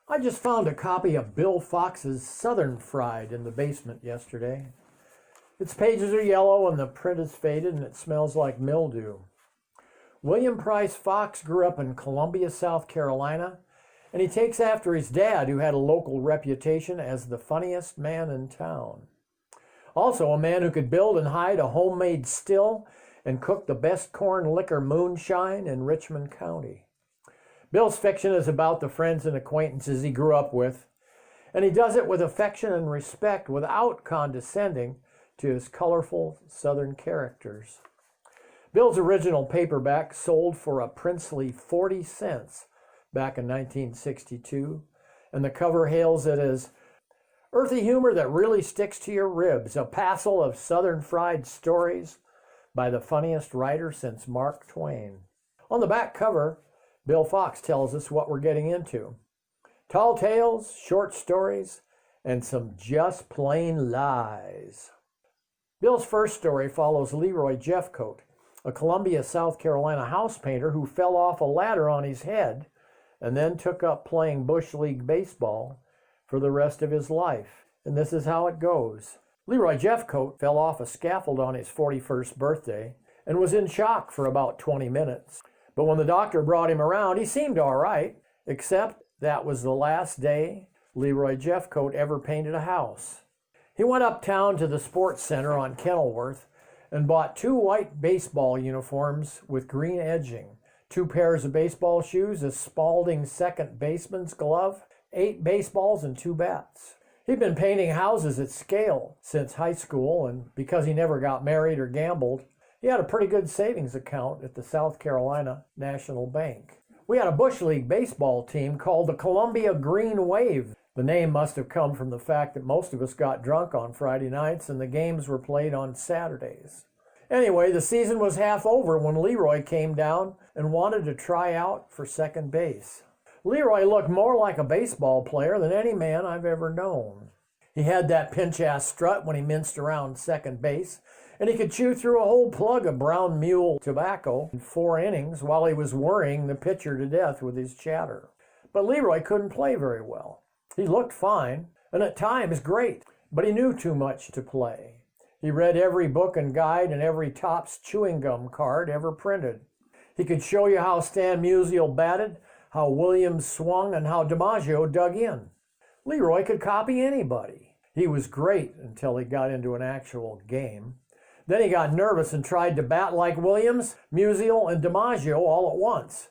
I just found a copy of Bill Fox's Southern Fried in the basement yesterday. Its pages are yellow and the print is faded and it smells like mildew. William Price Fox grew up in Columbia, South Carolina, and he takes after his dad, who had a local reputation as the funniest man in town. Also a man who could build and hide a homemade still and cook the best corn liquor moonshine in Richmond County. Bill's fiction is about the friends and acquaintances he grew up with, and he does it with affection and respect without condescending to his colorful Southern characters. Bill's original paperback sold for a princely 40 cents back in 1962, and the cover hails it as earthy humor that really sticks to your ribs, a passel of Southern fried stories by the funniest writer since Mark Twain. On the back cover, Bill Fox tells us what we're getting into. Tall tales, short stories, and some just plain lies. Bill's first story follows Leroy Jeffcoat, a Columbia, South Carolina house painter who fell off a ladder on his head and then took up playing Bush League baseball for the rest of his life. And this is how it goes. Leroy Jeffcoat fell off a scaffold on his 41st birthday and was in shock for about 20 minutes. But when the doctor brought him around, he seemed all right, except that was the last day Leroy Jeffcoat ever painted a house. He went uptown to the sports center on Kenilworth and bought 2 white baseball uniforms with green edging, 2 pairs of baseball shoes, a Spalding second baseman's glove, 8 baseballs, and 2 bats. He'd been painting houses at scale since high school, and because he never got married or gambled, he had a pretty good savings account at the South Carolina National Bank. We had a Bush League baseball team called the Columbia Green Wave. The name must have come from the fact that most of us got drunk on Friday nights and the games were played on Saturdays. Anyway, the season was half over when Leroy came down and wanted to try out for second base. Leroy looked more like a baseball player than any man I've ever known. He had that pinch-ass strut when he minced around second base, and he could chew through a whole plug of brown mule tobacco in 4 innings while he was worrying the pitcher to death with his chatter. But Leroy couldn't play very well. He looked fine, and at times great, but he knew too much to play. He read every book and guide and every Topps chewing gum card ever printed. He could show you how Stan Musial batted, how Williams swung, and how DiMaggio dug in. Leroy could copy anybody. He was great until he got into an actual game. Then he got nervous and tried to bat like Williams, Musial, and DiMaggio all at once.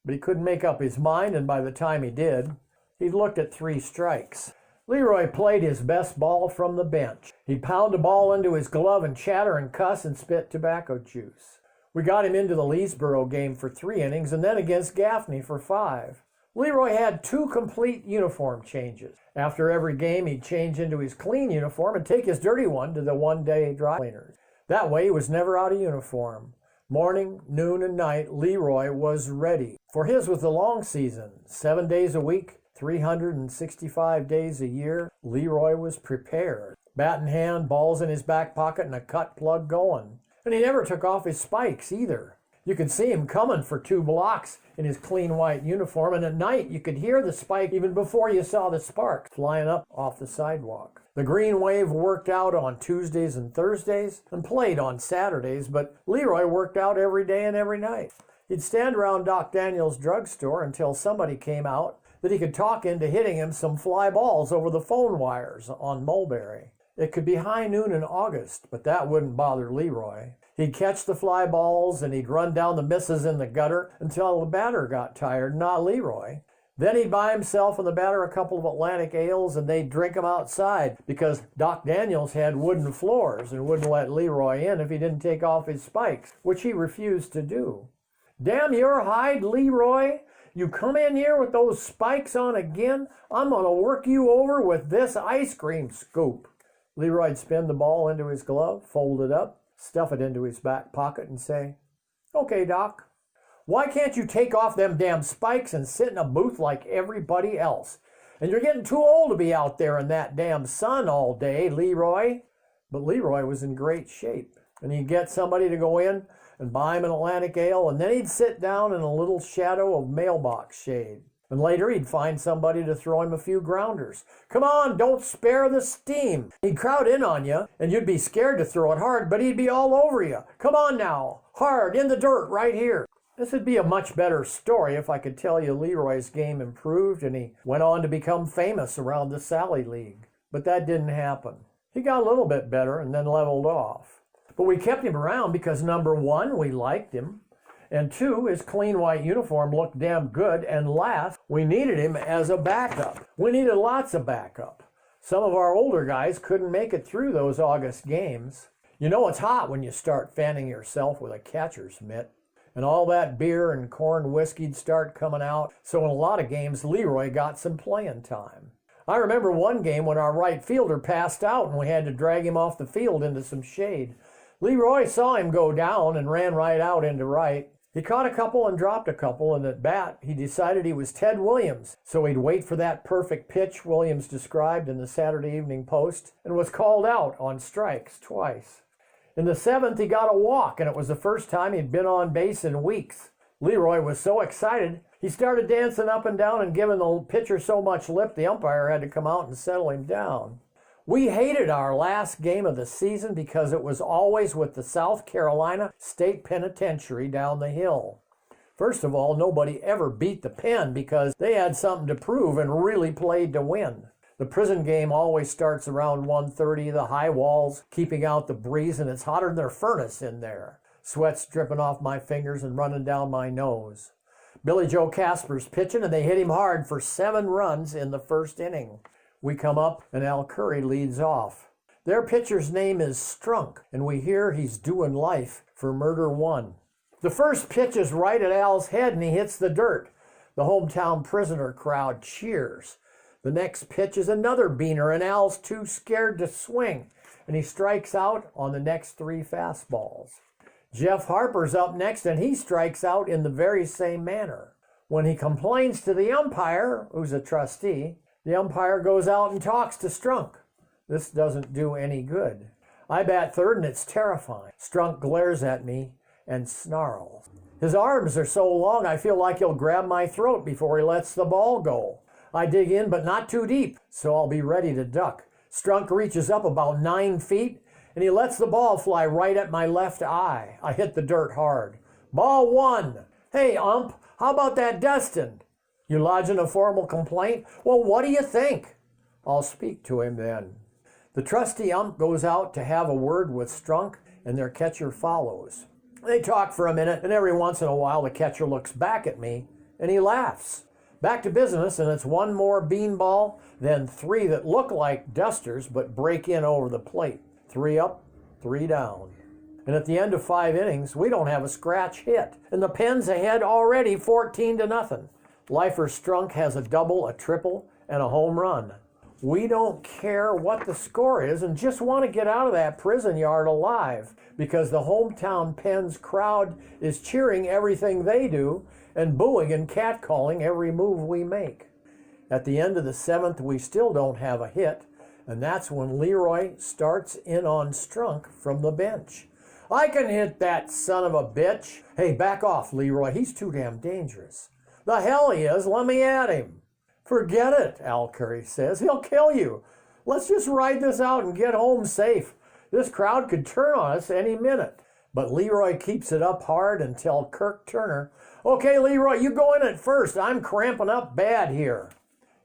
But he couldn't make up his mind, and by the time he did, he'd looked at 3 strikes. Leroy played his best ball from the bench. He'd pound a ball into his glove and chatter and cuss and spit tobacco juice. We got him into the Leesboro game for 3 innings and then against Gaffney for 5. Leroy had 2 complete uniform changes. After every game, he'd change into his clean uniform and take his dirty one to the one-day dry cleaners. That way, he was never out of uniform. Morning, noon, and night, Leroy was ready. For his was the long season, 7 days a week, 365 days a year. Leroy was prepared. Bat in hand, balls in his back pocket, and a cut plug going. And he never took off his spikes either. You could see him coming for 2 blocks in his clean white uniform, and at night you could hear the spike even before you saw the sparks flying up off the sidewalk. The Green Wave worked out on Tuesdays and Thursdays and played on Saturdays, but Leroy worked out every day and every night. He'd stand around Doc Daniels' drugstore until somebody came out that he could talk into hitting him some fly balls over the phone wires on Mulberry. It could be high noon in August, but that wouldn't bother Leroy. He'd catch the fly balls and he'd run down the misses in the gutter until the batter got tired, not Leroy. Then he'd buy himself and the batter a couple of Atlantic ales and they'd drink them outside because Doc Daniels had wooden floors and wouldn't let Leroy in if he didn't take off his spikes, which he refused to do. Damn your hide, Leroy! You come in here with those spikes on again, I'm going to work you over with this ice cream scoop. Leroy'd spin the ball into his glove, fold it up, stuff it into his back pocket and say, "Okay, Doc, why can't you take off them damn spikes and sit in a booth like everybody else? And you're getting too old to be out there in that damn sun all day, Leroy." But Leroy was in great shape, and he'd get somebody to go in and buy him an Atlantic ale, and then he'd sit down in a little shadow of mailbox shade. And later he'd find somebody to throw him a few grounders. Come on, don't spare the steam. He'd crowd in on you, and you'd be scared to throw it hard, but he'd be all over you. Come on now, hard, in the dirt, right here. This would be a much better story if I could tell you Leroy's game improved and he went on to become famous around the Sally League. But that didn't happen. He got a little bit better and then leveled off. But we kept him around because number one, we liked him. And two, his clean white uniform looked damn good. And last, we needed him as a backup. We needed lots of backup. Some of our older guys couldn't make it through those August games. You know it's hot when you start fanning yourself with a catcher's mitt. And all that beer and corn whiskey'd start coming out. So in a lot of games, Leroy got some playing time. I remember one game when our right fielder passed out and we had to drag him off the field into some shade. Leroy saw him go down and ran right out into right. He caught a couple and dropped a couple, and at bat, he decided he was Ted Williams. So he'd wait for that perfect pitch Williams described in the Saturday Evening Post and was called out on strikes twice. In the seventh, he got a walk, and it was the first time he'd been on base in weeks. Leroy was so excited, he started dancing up and down and giving the pitcher so much lip, the umpire had to come out and settle him down. We hated our last game of the season because it was always with the South Carolina State Penitentiary down the hill. First of all, nobody ever beat the Pen because they had something to prove and really played to win. The prison game always starts around 1:30, the high walls keeping out the breeze, and it's hotter than their furnace in there. Sweat's dripping off my fingers and running down my nose. Billy Joe Casper's pitching, and they hit him hard for 7 runs in the first inning. We come up, and Al Curry leads off. Their pitcher's name is Strunk, and we hear he's doing life for murder 1. The first pitch is right at Al's head, and he hits the dirt. The hometown prisoner crowd cheers. The next pitch is another beaner, and Al's too scared to swing, and he strikes out on the next 3 fastballs. Jeff Harper's up next, and he strikes out in the very same manner. When he complains to the umpire, who's a trustee, the umpire goes out and talks to Strunk. This doesn't do any good. I bat third, and it's terrifying. Strunk glares at me and snarls. His arms are so long, I feel like he'll grab my throat before he lets the ball go. I dig in, but not too deep, so I'll be ready to duck. Strunk reaches up about 9 feet, and he lets the ball fly right at my left eye. I hit the dirt hard. Ball 1. Hey, ump, how about that dustin'? You lodging a formal complaint? Well, what do you think? I'll speak to him then. The trusty ump goes out to have a word with Strunk, and their catcher follows. They talk for a minute, and every once in a while the catcher looks back at me, and he laughs. Back to business, and it's 1 more beanball, then 3 that look like dusters but break in over the plate. 3 up, 3 down. And at the end of 5 innings, we don't have a scratch hit, and the Pen's ahead already 14-0. Lifer Strunk has a double, a triple, and a home run. We don't care what the score is and just want to get out of that prison yard alive because the hometown Penn's crowd is cheering everything they do and booing and catcalling every move we make. At the end of the 7th, we still don't have a hit, and that's when Leroy starts in on Strunk from the bench. I can hit that son of a bitch. Hey, back off, Leroy. He's too damn dangerous. The hell he is. Let me at him. Forget it, Al Curry says. He'll kill you. Let's just ride this out and get home safe. This crowd could turn on us any minute. But Leroy keeps it up hard until Kirk Turner, okay, Leroy, you go in at first. I'm cramping up bad here.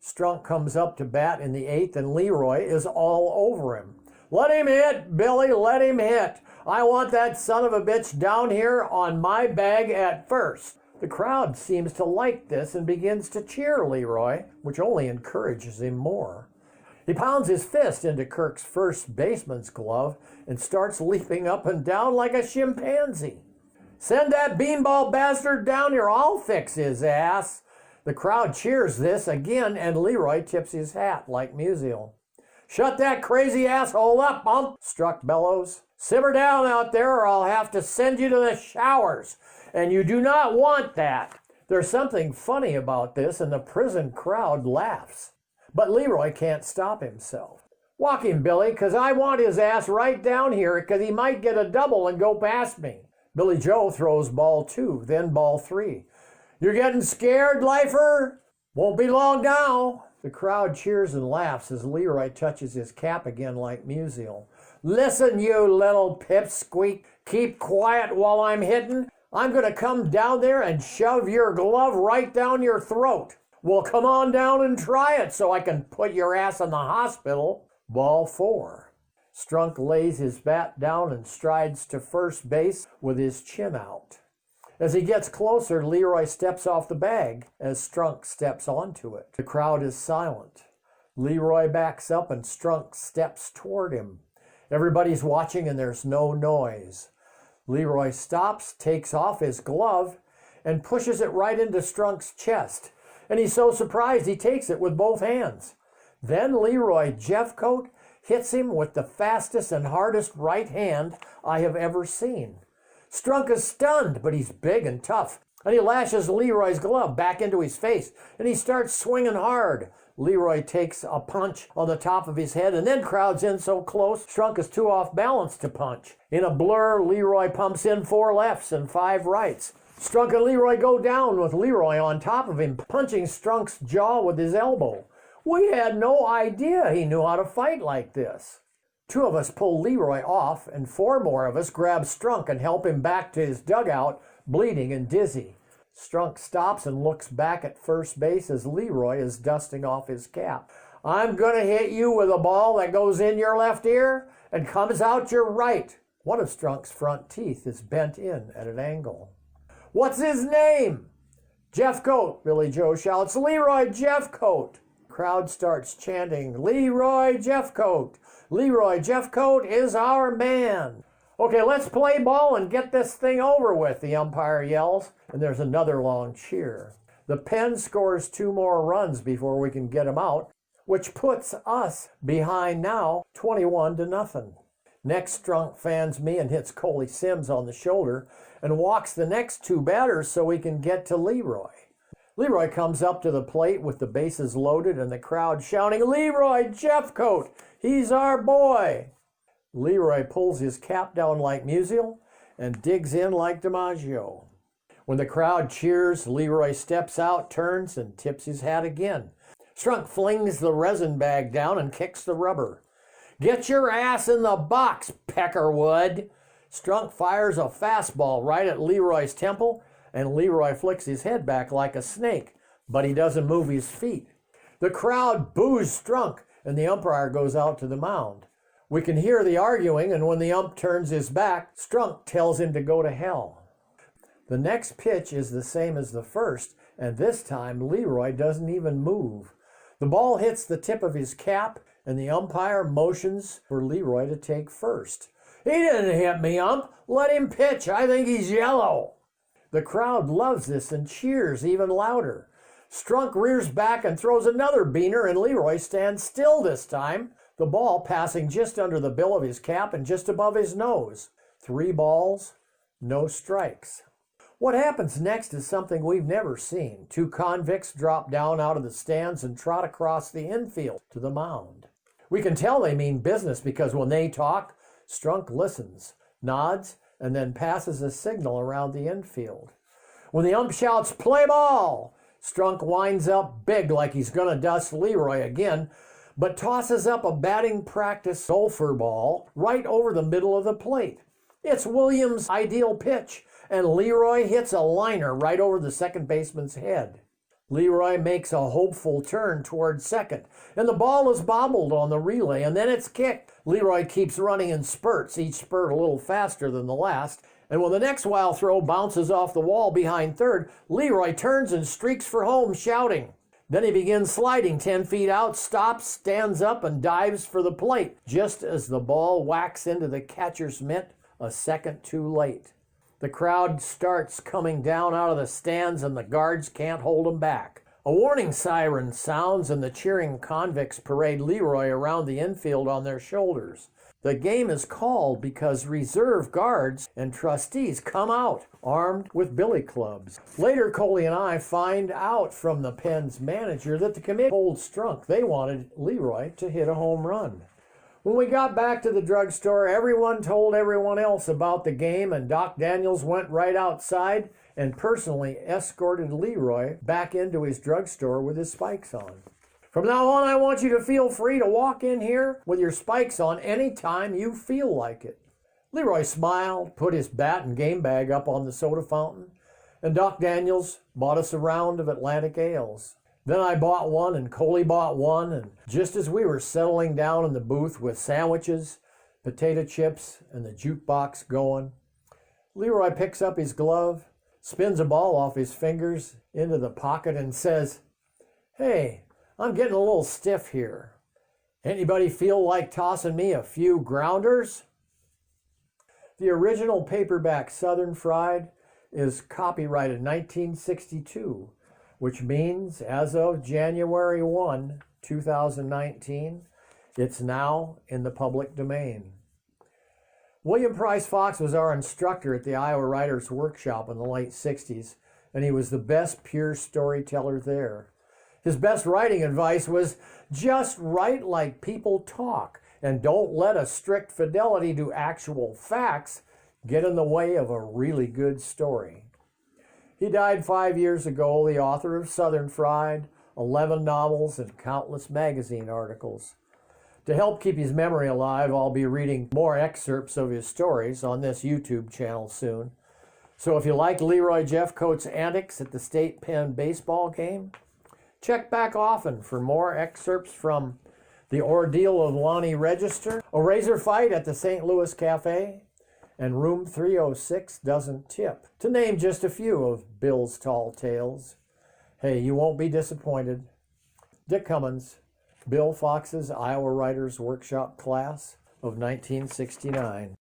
Strunk comes up to bat in the 8th, and Leroy is all over him. Let him hit, Billy, let him hit. I want that son of a bitch down here on my bag at first. The crowd seems to like this and begins to cheer Leroy, which only encourages him more. He pounds his fist into Kirk's first baseman's glove and starts leaping up and down like a chimpanzee. Send that beanball bastard down here, I'll fix his ass. The crowd cheers this again, and Leroy tips his hat like Musial. Shut that crazy asshole up, ump, Strunk bellows. Simmer down out there or I'll have to send you to the showers. And you do not want that. There's something funny about this, and the prison crowd laughs. But Leroy can't stop himself. Walk him, Billy, 'cause I want his ass right down here 'cause he might get a double and go past me. Billy Joe throws ball 2, then ball 3. You're getting scared, Lifer? Won't be long now. The crowd cheers and laughs as Leroy touches his cap again like musial. Listen, you little pipsqueak. Keep quiet while I'm hitting. I'm going to come down there and shove your glove right down your throat. Well, come on down and try it so I can put your ass in the hospital. Ball 4. Strunk lays his bat down and strides to first base with his chin out. As he gets closer, Leroy steps off the bag as Strunk steps onto it. The crowd is silent. Leroy backs up and Strunk steps toward him. Everybody's watching and there's no noise. Leroy stops, takes off his glove, and pushes it right into Strunk's chest. And he's so surprised he takes it with both hands. Then Leroy Jeffcoat hits him with the fastest and hardest right hand I have ever seen. Strunk is stunned, but he's big and tough. And he lashes Leroy's glove back into his face, and he starts swinging hard. Leroy takes a punch on the top of his head and then crowds in so close, Strunk is too off balance to punch. In a blur, Leroy pumps in 4 lefts and 5 rights. Strunk and Leroy go down with Leroy on top of him, punching Strunk's jaw with his elbow. We had no idea he knew how to fight like this. 2 of us pull Leroy off, and 4 more of us grab Strunk and help him back to his dugout, bleeding and dizzy. Strunk stops and looks back at first base as Leroy is dusting off his cap. I'm going to hit you with a ball that goes in your left ear and comes out your right. One of Strunk's front teeth is bent in at an angle. What's his name? Jeffcoat, Billy Joe shouts. Leroy Jeffcoat. Crowd starts chanting, Leroy Jeffcoat. Leroy Jeffcoat is our man. Okay, let's play ball and get this thing over with, the umpire yells, and there's another long cheer. The Pen scores 2 more runs before we can get him out, which puts us behind now 21-0. Next, Strunk fans me and hits Coley Sims on the shoulder and walks the next 2 batters so we can get to Leroy. Leroy comes up to the plate with the bases loaded and the crowd shouting, Leroy Jeffcoat, he's our boy. Leroy pulls his cap down like Musial and digs in like DiMaggio. When the crowd cheers, Leroy steps out, turns, and tips his hat again. Strunk flings the resin bag down and kicks the rubber. Get your ass in the box, Peckerwood. Strunk fires a fastball right at Leroy's temple, and Leroy flicks his head back like a snake, but he doesn't move his feet. The crowd boos Strunk, and the umpire goes out to the mound. We can hear the arguing, and when the ump turns his back, Strunk tells him to go to hell. The next pitch is the same as the first, and this time Leroy doesn't even move. The ball hits the tip of his cap, and the umpire motions for Leroy to take first. He didn't hit me, ump. Let him pitch. I think he's yellow. The crowd loves this and cheers even louder. Strunk rears back and throws another beaner, and Leroy stands still this time, the ball passing just under the bill of his cap and just above his nose. 3 balls, no strikes. What happens next is something we've never seen. 2 convicts drop down out of the stands and trot across the infield to the mound. We can tell they mean business because when they talk, Strunk listens, nods, and then passes a signal around the infield. When the ump shouts, play ball, Strunk winds up big like he's going to dust Leroy again, but tosses up a batting practice sulfur ball right over the middle of the plate. It's Williams' ideal pitch, and Leroy hits a liner right over the second baseman's head. Leroy makes a hopeful turn toward second, and the ball is bobbled on the relay, and then it's kicked. Leroy keeps running in spurts, each spurt a little faster than the last, and when the next wild throw bounces off the wall behind third, Leroy turns and streaks for home, shouting. Then he begins sliding 10 feet out, stops, stands up, and dives for the plate, just as the ball whacks into the catcher's mitt a second too late. The crowd starts coming down out of the stands, and the guards can't hold them back. A warning siren sounds, and the cheering convicts parade Leroy around the infield on their shoulders. The game is called because reserve guards and trustees come out armed with billy clubs. Later, Coley and I find out from the Penn's manager that the committee told Strunk they wanted Leroy to hit a home run. When we got back to the drugstore, everyone told everyone else about the game, and Doc Daniels went right outside and personally escorted Leroy back into his drugstore with his spikes on. From now on, I want you to feel free to walk in here with your spikes on anytime you feel like it. Leroy smiled, put his bat and game bag up on the soda fountain, and Doc Daniels bought us a round of Atlantic ales. Then I bought one, and Coley bought one, and just as we were settling down in the booth with sandwiches, potato chips, and the jukebox going, Leroy picks up his glove, spins a ball off his fingers into the pocket, and says, "Hey, I'm getting a little stiff here. Anybody feel like tossing me a few grounders?" The original paperback Southern Fried is copyrighted 1962, which means as of January 1, 2019, it's now in the public domain. William Price Fox was our instructor at the Iowa Writers Workshop in the late 60s, and he was the best pure storyteller there. His best writing advice was just write like people talk, and don't let a strict fidelity to actual facts get in the way of a really good story. He died 5 years ago, the author of Southern Fried, 11 novels, and countless magazine articles. To help keep his memory alive, I'll be reading more excerpts of his stories on this YouTube channel soon. So if you like Leroy Jeffcoat's antics at the State Penn baseball game, check back often for more excerpts from The Ordeal of Lonnie Register, A Razor Fight at the St. Louis Cafe, and Room 306 Doesn't Tip, to name just a few of Bill's tall tales. Hey, you won't be disappointed. Dick Cummins, Bill Fox's Iowa Writers Workshop class of 1969.